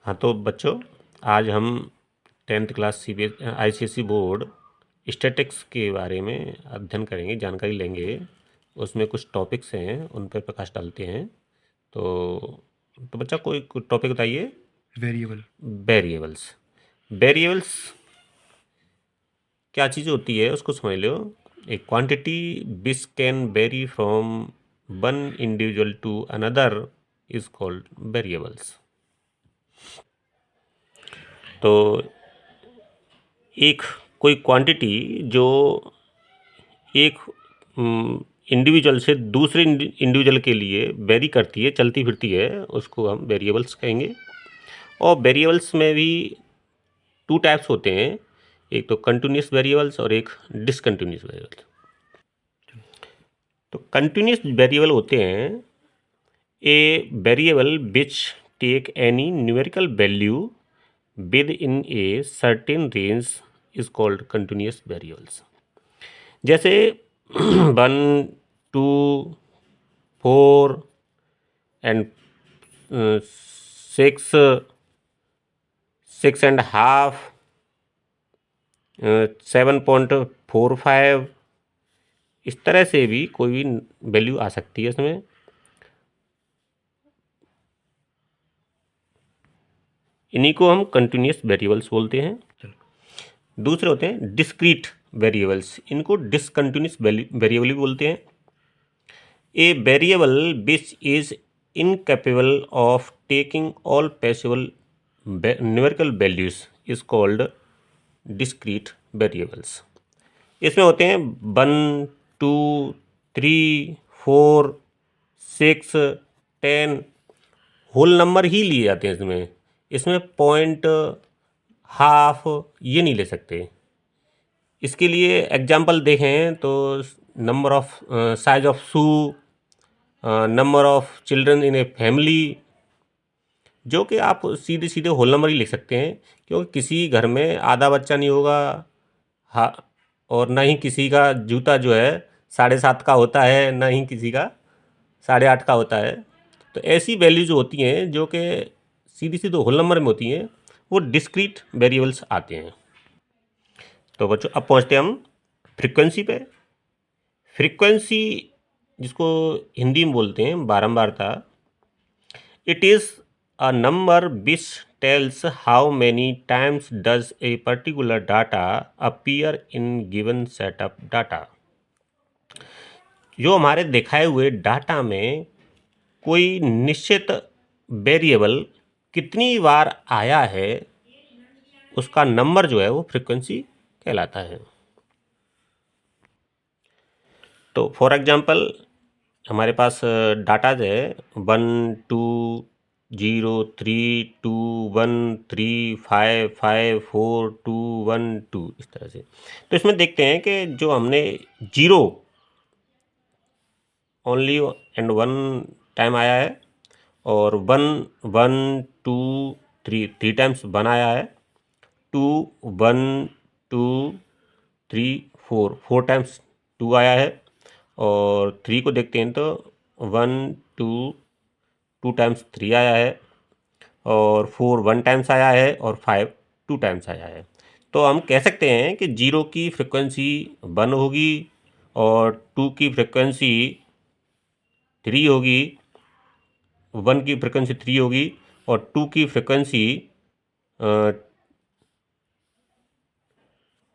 हाँ तो बच्चों, आज हम 10th class ICSE board statics के बारे में अध्ययन करेंगे, जानकारी लेंगे। उसमें कुछ टॉपिक्स हैं, उन पर प्रकाश डालते हैं। तो बच्चा कोई टॉपिक बताइए। वेरिएबल। वेरिएबल्स। वेरिएबल्स क्या चीज़ होती है उसको समझ लो। A quantity which can vary from one individual to another is called variables. तो एक कोई क्वांटिटी जो एक इंडिविजुअल से दूसरे इंडिविजुअल के लिए वेरी करती है, चलती फिरती है, उसको हम वेरिएबल्स कहेंगे। और वेरिएबल्स में भी टू टाइप्स होते हैं, एक तो कंटिन्यूस वेरिएबल्स और एक डिसकंटिन्यूस वेरिएबल्स। तो कंटिन्यूस वेरिएबल होते हैं a variable which take any numerical value within a certain range is called continuous variables. जैसे 1, 2, 4 एंड 6, 6.5, 7.45, इस तरह से भी कोई भी वैल्यू आ सकती है इसमें। इन्हीं को हम कंटिन्यूस वेरिएबल्स बोलते हैं। दूसरे होते हैं डिस्क्रीट वेरिएबल्स, इनको डिसकंटिन्यूस वेरिएबल भी बोलते हैं। A variable which is incapable of taking all possible numerical values is called discrete variables. इसमें होते हैं 1, 2, 3, 4, 6, 10, होल नंबर ही लिए जाते हैं इसमें। इसमें पॉइंट, हाफ ये नहीं ले सकते। इसके लिए एग्जाम्पल देखें तो number of size of shoe, number of children in a family, जो कि आप सीधे सीधे होल नंबर ही लिख सकते हैं, क्योंकि किसी घर में आधा बच्चा नहीं होगा। हाँ, और ना ही किसी का जूता जो है 7.5 का होता है, ना ही किसी का 8.5 का होता है। तो ऐसी वैल्यू जो होती हैं, जो कि सीधी सीधे होल नंबर में होती हैं, वो डिस्क्रीट वेरिएबल्स आते हैं। तो बच्चों, अब पहुँचते हैं हम फ्रीक्वेंसी पे। फ्रीक्वेंसी, जिसको हिंदी में बोलते हैं बारंबारता, it is a number which tells how many times does a particular data appear in given set of data. जो हमारे दिखाए हुए डाटा में कोई निश्चित वेरिएबल कितनी बार आया है, उसका नंबर जो है वो फ्रीक्वेंसी कहलाता है। तो फॉर एग्जांपल, हमारे पास डाटा जो है 1, 2, 0, 3, 2, 1, 3, 5, 5, 4, 2, 1, 2, इस तरह से। तो इसमें देखते हैं कि जो हमने 0 ओनली एंड 1 टाइम आया है, और 1, 1, 2, 3, 3 टाइम्स 1 आया है, 2, 1, 2, 3, 4, 4 टाइम्स 2 आया है, और 3 को देखते हैं तो 1, 2, 2 टाइम्स 3 आया है, और 4 1 टाइम्स आया है, और 5 2 टाइम्स आया है। तो हम कह सकते हैं कि 0 की फ्रिक्वेंसी 1 होगी, और 2 की फ्रिक्वेंसी 3 होगी, 1 की फ्रिक्वेंसी 3 होगी, और 2 की फ्रिक्वेंसी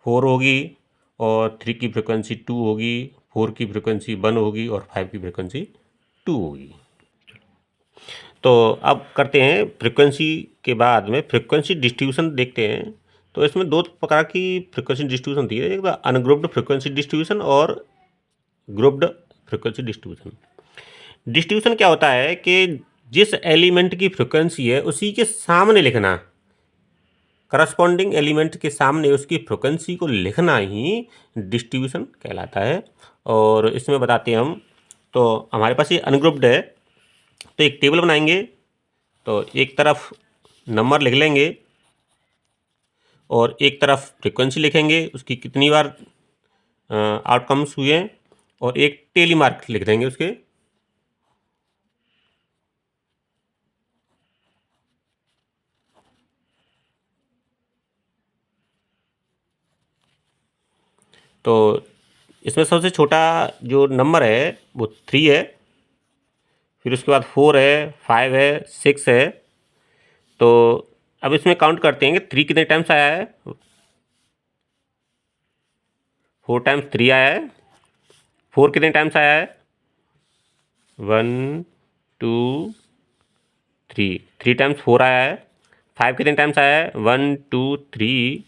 4 होगी, और 3 की फ्रिक्वेंसी 2 होगी, 4 की फ्रिक्वेंसी 1 होगी, और 5 की फ्रिक्वेंसी 2 होगी। तो अब करते हैं फ्रिक्वेंसी के बाद में फ्रिक्वेंसी डिस्ट्रीब्यूशन देखते हैं। तो इसमें 2 प्रकार की फ्रिक्वेंसी डिस्ट्रीब्यूशन होती है, एक तो अनग्रुप्ड फ्रिक्वेंसी डिस्ट्रीब्यूशन और ग्रुप्ड फ्रिक्वेंसी डिस्ट्रीब्यूशन। डिस्ट्रीब्यूशन क्या होता है कि जिस एलिमेंट की फ्रिक्वेंसी है उसी के सामने लिखना, करस्पॉन्डिंग एलिमेंट के सामने उसकी फ्रिक्वेंसी को लिखना ही डिस्ट्रीब्यूशन कहलाता है। और इसमें बताते हैं हम। तो हमारे पास ये अनग्रुप्ड है, तो एक टेबल बनाएंगे। तो एक तरफ नंबर लिख लेंगे, और एक तरफ फ्रिक्वेंसी लिखेंगे, उसकी कितनी बार आउटकम्स हुए हैं, और एक टेली मार्क लिख देंगे उसके। तो इसमें सबसे छोटा जो नंबर है वो 3 है, फिर उसके बाद 4 है, 5 है, 6 है। तो अब इसमें काउंट करते हैं कि 3 कितने टाइम्स आया है। 4 टाइम्स 3 आया है। 4 कितने टाइम्स आया है? 1 2 3, 3 टाइम्स 4 आया है। 5 कितने टाइम्स आया है? 1 2 3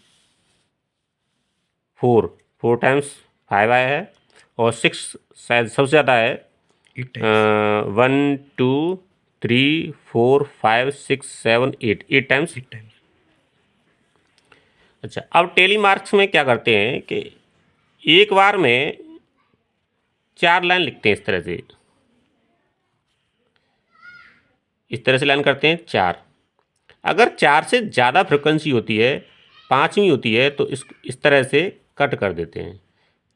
4, 4 टाइम्स 5 आया है। और 6 शायद सबसे ज़्यादा है, 1 2 3 4 5 6 7 8, 8 टाइम्स। अच्छा, अब टेली मार्क्स में क्या करते हैं कि एक बार में 4 लाइन लिखते हैं इस तरह से लाइन करते हैं 4। अगर 4 से ज़्यादा फ्रिक्वेंसी होती है, 5वीं होती है, तो इस तरह से कट कर देते हैं,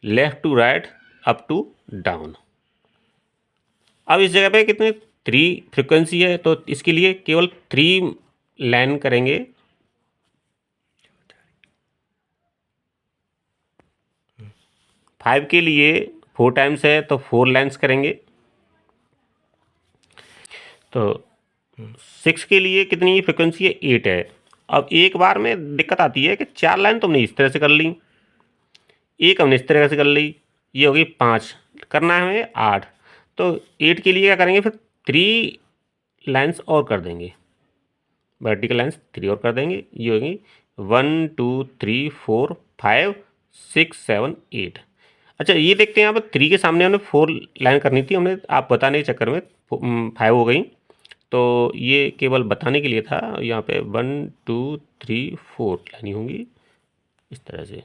left to right, up to down. अब इस जगह पे कितने 3 फ्रिक्वेंसी है, तो इसके लिए केवल 3 लाइन करेंगे। फाइव के लिए 4 टाइम्स है तो 4 लाइन्स करेंगे। तो 6 के लिए कितनी फ्रिक्वेंसी है? 8 है। अब एक बार में दिक्कत आती है कि 4 लाइन तो हमने इस तरह से कर ली, एक हमने इस तरह से कर ली, ये होगी 5, करना है हमें 8। तो 8 के लिए क्या करेंगे? फिर 3 लाइन्स और कर देंगे, वर्टिकल लाइन्स 3 और कर देंगे। ये होगी 1 2 3 4 5 6 7 8। अच्छा, ये देखते हैं यहाँ पर 3 के सामने हमने 4 लाइन करनी थी, हमने आप बताने के चक्कर में 5 हो गई। तो ये केवल बताने के लिए था। यहाँ पे 1 2 3 4 लाइन होंगी इस तरह से।